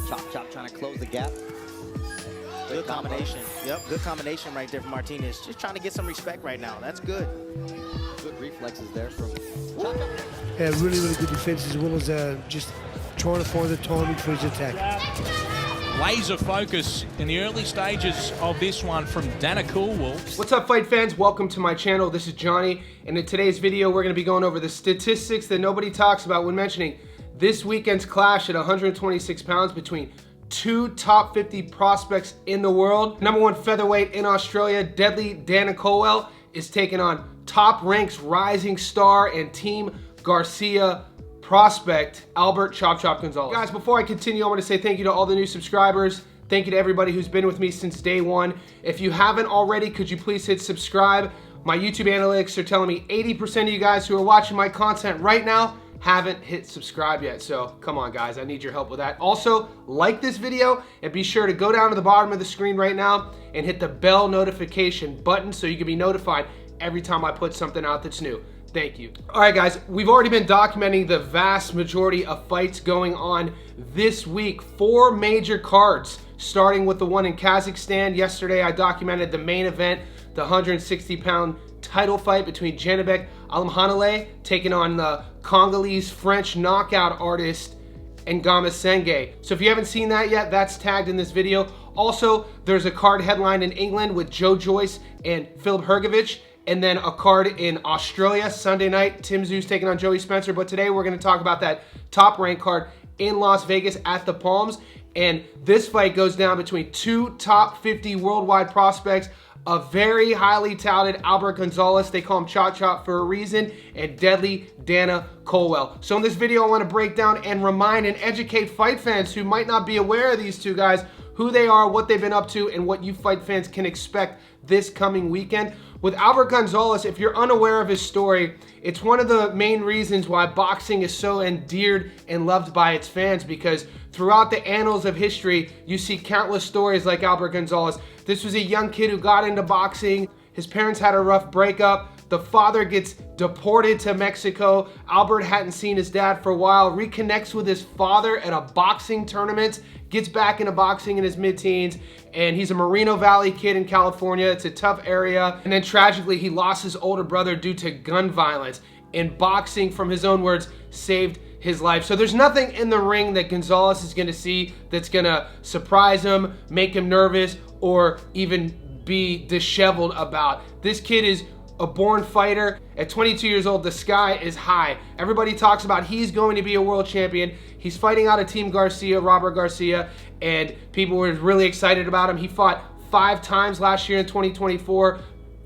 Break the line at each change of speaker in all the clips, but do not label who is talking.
Chop trying to close the gap. Good combination. Yep, good combination right there from Martinez. Just trying to get some respect right now. That's good. Good reflexes there from Chop.
Yeah, really good defense as well as just trying to find the timing for his attack.
Laser focus in the early stages of this one from Dana Coolwell.
What's up, fight fans? Welcome to my channel. This is Johnny, and in today's video we're going to be going over the statistics that nobody talks about when mentioning this weekend's clash at 126 pounds between two top 50 prospects in the world. Number one featherweight in Australia, deadly Dana Coolwell, is taking on top ranks rising star and Team Garcia prospect Albert Chop Gonzalez. Guys, before I continue, I want to say thank you to all the new subscribers. Thank you to everybody who's been with me since day one. If you haven't already, could you please hit subscribe? My YouTube analytics are telling me 80% of you guys who are watching my content right now haven't hit subscribe yet, so come on guys, I need your help with that. Also, like this video and be sure to go down to the bottom of the screen right now and hit the bell notification button so you can be notified every time I put something out that's new. Thank you. All right guys, we've already been documenting the vast majority of fights going on this week. 4 major cards, starting with the one in Kazakhstan. Yesterday I documented the main event, the 160-pound title fight between Janibek Alimkhanuly taking on the Congolese French knockout artist Ngama Senge. So if you haven't seen that yet, that's tagged in this video. Also, there's a card headline in England with Joe Joyce and Filip Hrgovic, and then a card in Australia Sunday night, Tim Tszyu taking on Joey Spencer. But today we're going to talk about that top rank card in Las Vegas at the Palms. And this fight goes down between two top 50 worldwide prospects, a very highly touted Albert Gonzalez, they call him Chop for a reason, and deadly Dana Coolwell. So in this video, I want to break down and remind and educate fight fans who might not be aware of these two guys, who they are, what they've been up to, and what you fight fans can expect this coming weekend. With Albert Gonzalez, if you're unaware of his story, it's one of the main reasons why boxing is so endeared and loved by its fans, because throughout the annals of history, you see countless stories like Albert Gonzalez. This was a young kid who got into boxing. His parents had a rough breakup. The father gets deported to Mexico. Albert hadn't seen his dad for a while, reconnects with his father at a boxing tournament, gets back into boxing in his mid-teens, and he's a Moreno Valley kid in California. It's a tough area. And then tragically, he lost his older brother due to gun violence. And boxing, from his own words, saved his life. So there's nothing in the ring that Gonzalez is gonna see that's gonna surprise him, make him nervous, or even be disheveled about. This kid is a born fighter. At 22 years old, the sky is high. Everybody talks about he's going to be a world champion. He's fighting out of Team Garcia, Robert Garcia, and people were really excited about him. He fought 5 times last year in 2024,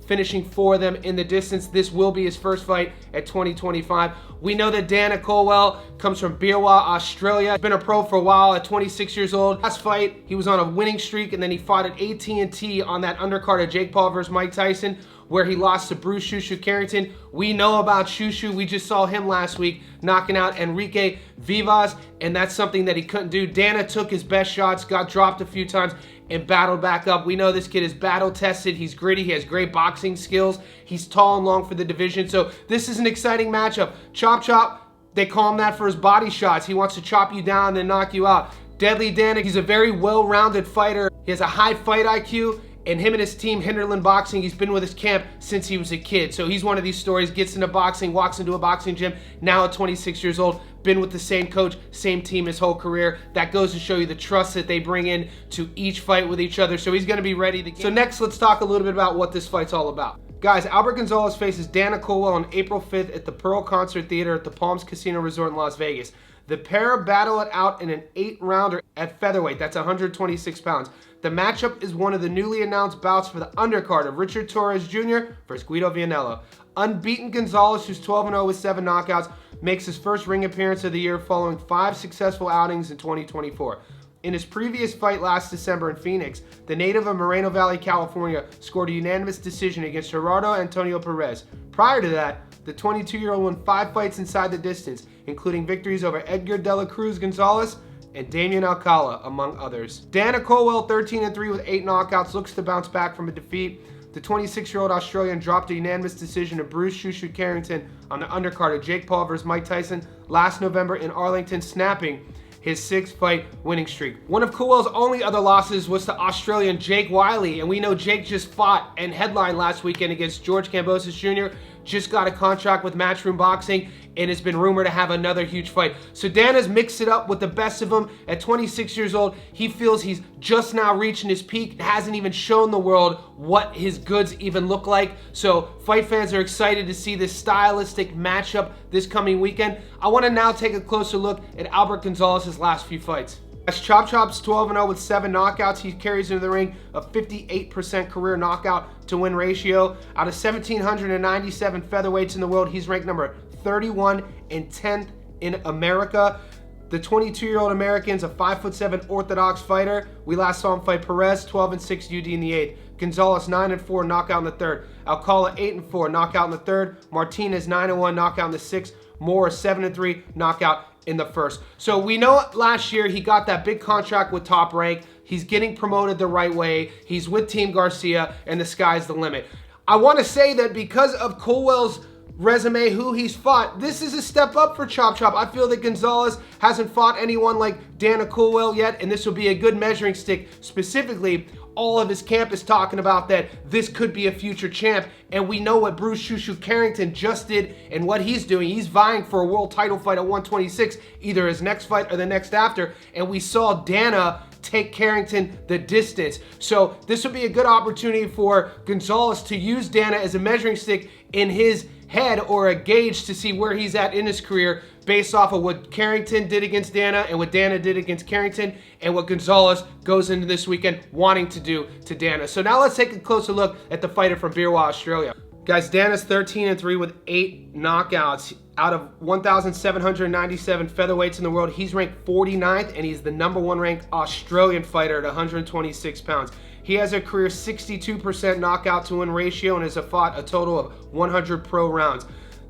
finishing 4 of them in the distance. This will be his first fight at 2025. We know that Dana Coolwell comes from Beerwah, Australia. He's been a pro for a while at 26 years old. Last fight, he was on a winning streak, and then he fought at AT&T on that undercard of Jake Paul versus Mike Tyson, where he lost to Bruce Shushu Carrington. We know about Shushu. We just saw him last week knocking out Enrique Vivas, and that's something that he couldn't do. Dana took his best shots, got dropped a few times, and battled back up. We know this kid is battle tested. He's gritty. He has great boxing skills. He's tall and long for the division. So this is an exciting matchup. Chop, they call him that for his body shots. He wants to chop you down and then knock you out. Deadly Dana, he's a very well-rounded fighter. He has a high fight IQ. And him and his team, Hinderland Boxing, he's been with his camp since he was a kid. So he's one of these stories, gets into boxing, walks into a boxing gym, now at 26 years old, been with the same coach, same team his whole career. That goes to show you the trust that they bring in to each fight with each other. So he's gonna be ready to. So next, let's talk a little bit about what this fight's all about. Guys, Albert Gonzalez faces Dana Coolwell on April 5th at the Pearl Concert Theater at the Palms Casino Resort in Las Vegas. The pair battle it out in an 8-rounder at featherweight. That's 126 pounds. The matchup is one of the newly announced bouts for the undercard of Richard Torres Jr. versus Guido Vianello. Unbeaten Gonzalez, who's 12-0 with 7 knockouts, makes his first ring appearance of the year following 5 successful outings in 2024. In his previous fight last December in Phoenix, the native of Moreno Valley, California, scored a unanimous decision against Gerardo Antonio Perez. Prior to that, the 22-year-old won 5 fights inside the distance, including victories over Edgar De La Cruz Gonzalez and Damian Alcala, among others. Dana Coolwell, 13-3 with 8 knockouts, looks to bounce back from a defeat. The 26-year-old Australian dropped a unanimous decision to Bruce Shushu Carrington on the undercard of Jake Paul versus Mike Tyson last November in Arlington, snapping his 6-fight winning streak. One of Coolwell's only other losses was to Australian Jake Wiley, and we know Jake just fought and headlined last weekend against George Kambosos Jr., just got a contract with Matchroom Boxing, and has been rumored to have another huge fight. So Dana's mixed it up with the best of them. At 26 years old, he feels he's just now reaching his peak, hasn't even shown the world what his goods even look like. So fight fans are excited to see this stylistic matchup this coming weekend. I want to now take a closer look at Albert Gonzalez's last few fights. As Chop Chop's 12-0 with 7 knockouts. He carries into the ring a 58% career knockout to win ratio. Out of 1,797 featherweights in the world, he's ranked number 31 and 10th in America. The 22-year-old American's a 5'7" orthodox fighter. We last saw him fight Perez, 12-6 UD in the 8th. Gonzalez 9-4, knockout in the 3rd. Alcala 8-4, knockout in the 3rd. Martinez 9-1, knockout in the 6th. Moore 7-3, knockout in the 1st. So we know last year he got that big contract with Top Rank. He's getting promoted the right way. He's with Team Garcia, and the sky's the limit. I want to say that because of Coolwell's resume, who he's fought, this is a step up for Chop Chop. I feel that Gonzalez hasn't fought anyone like Dana Coolwell yet, and this will be a good measuring stick. Specifically, all of his camp is talking about that this could be a future champ, and we know what Bruce Shushu Carrington just did and what he's doing. He's vying for a world title fight at 126, either his next fight or the next after, and we saw Dana take Carrington the distance. So this would be a good opportunity for Gonzalez to use Dana as a measuring stick in his head, or a gauge to see where he's at in his career based off of what Carrington did against Dana and what Dana did against Carrington, and what Gonzalez goes into this weekend wanting to do to Dana. So now let's take a closer look at the fighter from Beerwah, Australia. Guys, Dana's 13-3 with 8 knockouts. Out of 1,797 featherweights in the world, he's ranked 49th, and he's the #1 ranked Australian fighter at 126 pounds. He has a career 62% knockout to win ratio and has fought a total of 100 pro rounds.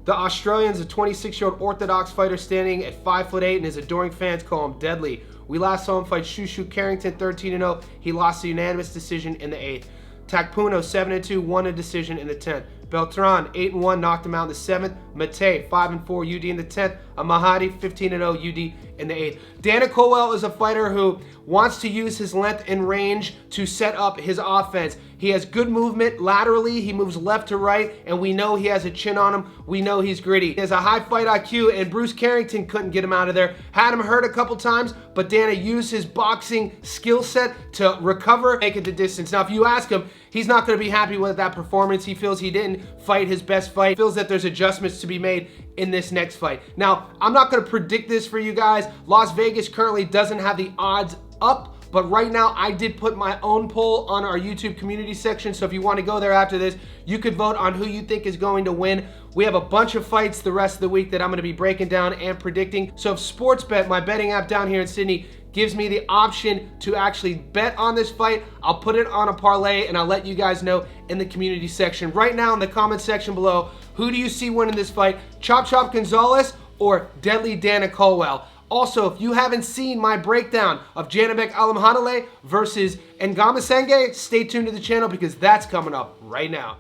The Australian's a 26-year-old orthodox fighter standing at 5'8", and his adoring fans call him deadly. We last saw him fight Shushu Carrington 13-0. He lost a unanimous decision in the 8th. Takpuno 7-2, won a decision in the 10th. Beltran 8-1, knocked him out in the 7th. Mate 5-4, UD in the 10th. Mahadi 15-0, UD in the 8th. Dana Coolwell is a fighter who wants to use his length and range to set up his offense. He has good movement laterally. He moves left to right, and we know he has a chin on him. We know he's gritty. He has a high fight IQ, and Bruce Carrington couldn't get him out of there. Had him hurt a couple times, but Dana used his boxing skill set to recover, make it the distance. Now, if you ask him, he's not going to be happy with that performance. He feels he didn't fight his best fight. He feels that there's adjustments to be made in this next fight. Now, I'm not going to predict this for you guys. Las Vegas currently doesn't have the odds up, but right now I did put my own poll on our YouTube community section, so if you want to go there after this, you could vote on who you think is going to win. We have a bunch of fights the rest of the week that I'm going to be breaking down and predicting. So if Sportsbet, my betting app down here in Sydney, gives me the option to actually bet on this fight, I'll put it on a parlay, and I'll let you guys know in the community section. Right now in the comment section below, who do you see winning this fight? Chop Chop Gonzalez or Deadly Dana Coolwell? Also, if you haven't seen my breakdown of Janabek Alamhanale versus Ngama Senge, stay tuned to the channel because that's coming up right now.